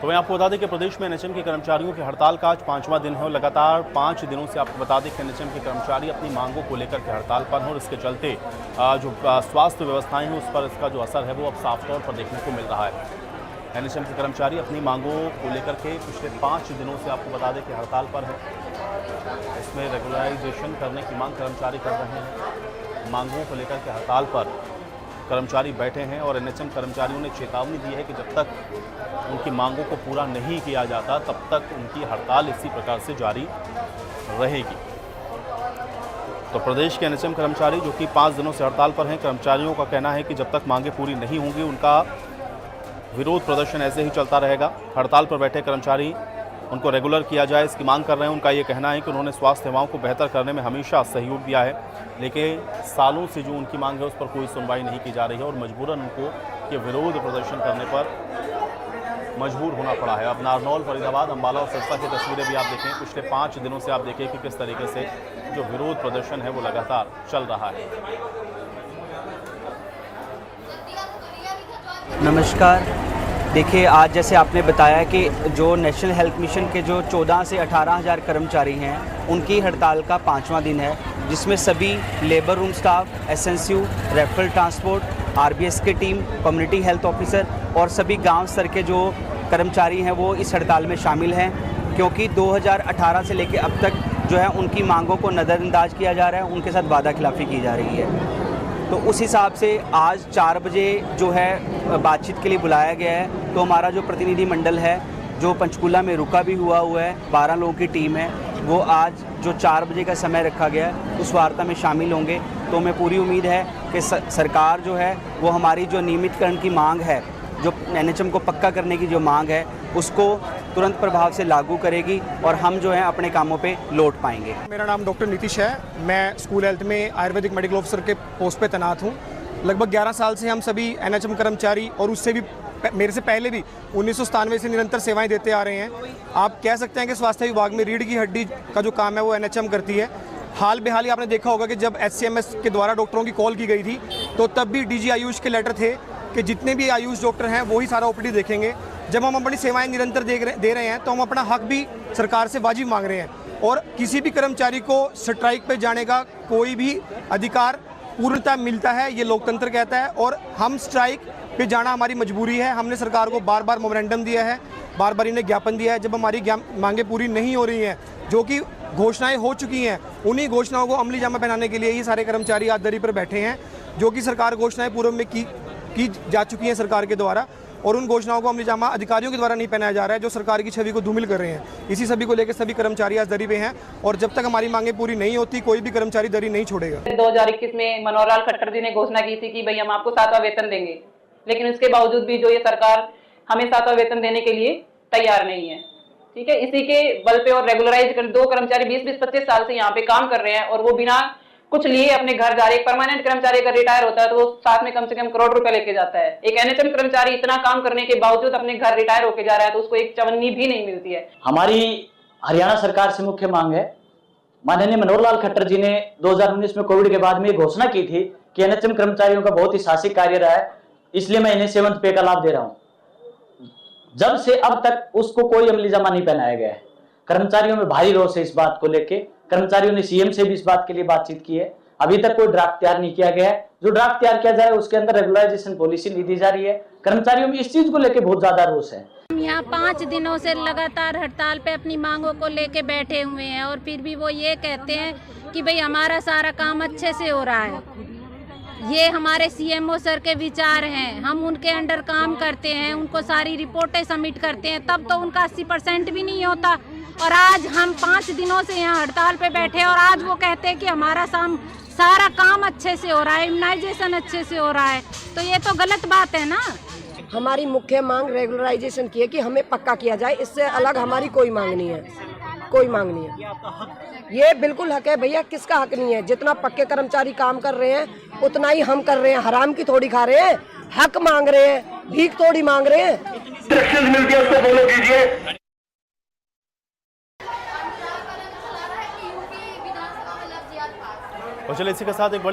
तो मैं आपको बता दें कि प्रदेश में एनएचएम के कर्मचारियों की हड़ताल का आज 5वां दिन है और लगातार 5 दिनों से आपको बता दें कि एनएचएम के कर्मचारी अपनी मांगों को लेकर के हड़ताल पर हैं और इसके चलते जो स्वास्थ्य व्यवस्थाएं हैं उस पर इसका जो असर है वो अब साफ तौर पर देखने को मिल रहा है। एनएचएम के कर्मचारी अपनी मांगों को लेकर के पिछले 5 दिनों से आपको बता दें कि हड़ताल पर है। इसमें रेगुलराइजेशन करने की मांग कर्मचारी कर रहे हैं। मांगों को लेकर के हड़ताल पर कर्मचारी बैठे हैं और एनएचएम कर्मचारियों ने चेतावनी दी है कि जब तक उनकी मांगों को पूरा नहीं किया जाता तब तक उनकी हड़ताल इसी प्रकार से जारी रहेगी। तो प्रदेश के एनएचएम कर्मचारी जो कि 5 दिनों से हड़ताल पर हैं, कर्मचारियों का कहना है कि जब तक मांगें पूरी नहीं होंगी उनका विरोध प्रदर्शन ऐसे ही चलता रहेगा। हड़ताल पर बैठे कर्मचारी उनको रेगुलर किया जाए इसकी मांग कर रहे हैं। उनका ये कहना है कि उन्होंने स्वास्थ्य सेवाओं को बेहतर करने में हमेशा सहयोग दिया है, लेकिन सालों से जो उनकी मांग है उस पर कोई सुनवाई नहीं की जा रही है और मजबूरन उनको ये विरोध प्रदर्शन करने पर मजबूर होना पड़ा है। अब नारनौल, फरीदाबाद, अम्बाला और सिरसा की तस्वीरें भी आप देखें। पिछले 5 दिनों से आप देखें कि किस तरीके से जो विरोध प्रदर्शन है वो लगातार चल रहा है। नमस्कार। देखिए, आज जैसे आपने बताया कि जो नेशनल हेल्थ मिशन के जो 14 से 18,000 कर्मचारी हैं उनकी हड़ताल का 5वां दिन है, जिसमें सभी labour room staff, SNCU, referral transport, RBS की टीम, कम्युनिटी हेल्थ ऑफिसर और सभी गांव स्तर के जो कर्मचारी हैं वो इस हड़ताल में शामिल हैं, क्योंकि 2018 से लेकर अब तक जो है उनकी मांगों को नज़रअंदाज किया जा रहा है, उनके साथ वादा खिलाफ़ी की जा रही है। तो उस हिसाब से आज 4 बजे जो है बातचीत के लिए बुलाया गया है। तो हमारा जो प्रतिनिधि मंडल है जो पंचकूला में रुका भी हुआ है, 12 लोगों की टीम है, वो आज जो 4 बजे का समय रखा गया है उस वार्ता में शामिल होंगे। तो हमें पूरी उम्मीद है कि सरकार जो है वो हमारी जो नियमितकरण की मांग है, जो एनएचएम को पक्का करने की जो मांग है, उसको तुरंत प्रभाव से लागू करेगी और हम जो है अपने कामों पे लौट पाएंगे। मेरा नाम डॉक्टर नीतीश है। मैं स्कूल हेल्थ में आयुर्वेदिक मेडिकल ऑफिसर के पोस्ट पे तैनात हूँ। लगभग 11 साल से हम सभी एनएचएम कर्मचारी और उससे भी मेरे से पहले भी 1997 से निरंतर सेवाएं देते आ रहे हैं। आप कह सकते हैं कि स्वास्थ्य विभाग में रीढ़ की हड्डी का जो काम है वो एनएचएम करती है। हाल बेहाल ही आपने देखा होगा कि जब एचसीएमएस के द्वारा डॉक्टरों की कॉल की गई थी तो तब भी डीजी आयुष के लेटर थे कि जितने भी आयुष डॉक्टर हैं वही सारा ओपीडी देखेंगे। जब हम अपनी सेवाएं निरंतर दे रहे हैं तो हम अपना हक भी सरकार से वाजिब मांग रहे हैं और किसी भी कर्मचारी को स्ट्राइक पे जाने का कोई भी अधिकार पूर्णतः मिलता है, ये लोकतंत्र कहता है और हम स्ट्राइक पे जाना हमारी मजबूरी है। हमने सरकार को बार बार मेमोरेंडम दिया है, बार बार इन्हें ज्ञापन दिया है। जब हमारी मांगें पूरी नहीं हो रही हैं, जो कि घोषणाएं हो चुकी हैं, उन्हीं घोषणाओं को अमली जामा पहनाने के लिए ये सारे कर्मचारी आज दरी पर बैठे हैं, जो कि सरकार घोषणाएं पूर्व में की जा चुकी हैं सरकार के द्वारा, और उन घोषणाओं को अमली जामा अधिकारियों के द्वारा नहीं पहनाया जा रहा है जो सरकार की छवि को धूमिल कर रहे हैं। इसी सभी को लेकर सभी कर्मचारी आज दरी पे हैं और जब तक हमारी मांगें पूरी नहीं होती कोई भी कर्मचारी दरी नहीं छोड़ेगा। 2021 में मनोहर लाल खट्टर जी ने घोषणा की थी कि भाई हम आपको 7वां वेतन देंगे, लेकिन उसके बावजूद भी जो ये सरकार हमें 7वां वेतन देने के लिए तैयार नहीं है। ठीक है, इसी के बल पे और रेगुलराइज कर 2 कर्मचारी 20-25 साल से यहाँ पे काम कर रहे हैं और वो बिना कुछ लिए अपने घर जा रहे। एक परमानेंट कर्मचारी अगर रिटायर होता है तो वो साथ में कम से कम करोड़ रुपए लेके जाता है। एक एनएचएम कर्मचारी इतना काम करने के बावजूद अपने घर रिटायर होके जा रहा है तो उसको एक चवन्नी भी नहीं मिलती है। हमारी हरियाणा सरकार से मुख्य मांग है, माननीय मनोहर लाल खट्टर जी ने 2019 में कोविड के बाद में घोषणा की थी कि एनएचएम कर्मचारियों का बहुत ही साहसिक कार्य रहा है, इसलिए मैं इन्हें 7th पे का लाभ दे रहा हूं। जब से अब तक उसको कोई अमली जामा नहीं पहनाया गया है। कर्मचारियों में भारी रोष है इस बात को लेके। कर्मचारियों ने सीएम से भी इस बात के लिए बातचीत की है। अभी तक कोई ड्राफ्ट तैयार नहीं किया गया है। जो ड्राफ्ट तैयार किया जाए उसके अंदर रेगुलराइजेशन पॉलिसी नहीं दी जा रही है। कर्मचारियों में इस चीज को लेके बहुत ज्यादा रोष है। हम यहाँ 5 दिनों से लगातार हड़ताल पे अपनी मांगों को लेके बैठे हुए हैं और फिर भी वो ये कहते हैं कि भाई हमारा सारा काम अच्छे से हो रहा है। ये हमारे सीएमओ सर के विचार हैं। हम उनके अंडर काम करते हैं, उनको सारी रिपोर्टें सबमिट करते हैं, तब तो उनका 80% भी नहीं होता। और आज हम 5 दिनों से यहाँ हड़ताल पे बैठे और आज वो कहते हैं कि हमारा सारा काम अच्छे से हो रहा है, इम्यूनाइजेशन अच्छे से हो रहा है। तो ये तो गलत बात है ना। हमारी मुख्य मांग रेगुलराइजेशन की है कि हमें पक्का किया जाए, इससे अलग हमारी कोई मांग नहीं है, कोई मांग नहीं है। ये बिल्कुल हक है भैया, किसका हक नहीं है। जितना पक्के कर्मचारी काम कर रहे हैं उतना ही हम कर रहे हैं। हराम की थोड़ी खा रहे हैं, हक मांग रहे हैं, भीख थोड़ी मांग रहे हैं। इंस्ट्रक्शंस मिलती है उसको फॉलो कीजिए। और चलिए इसी के साथ एक बड़ी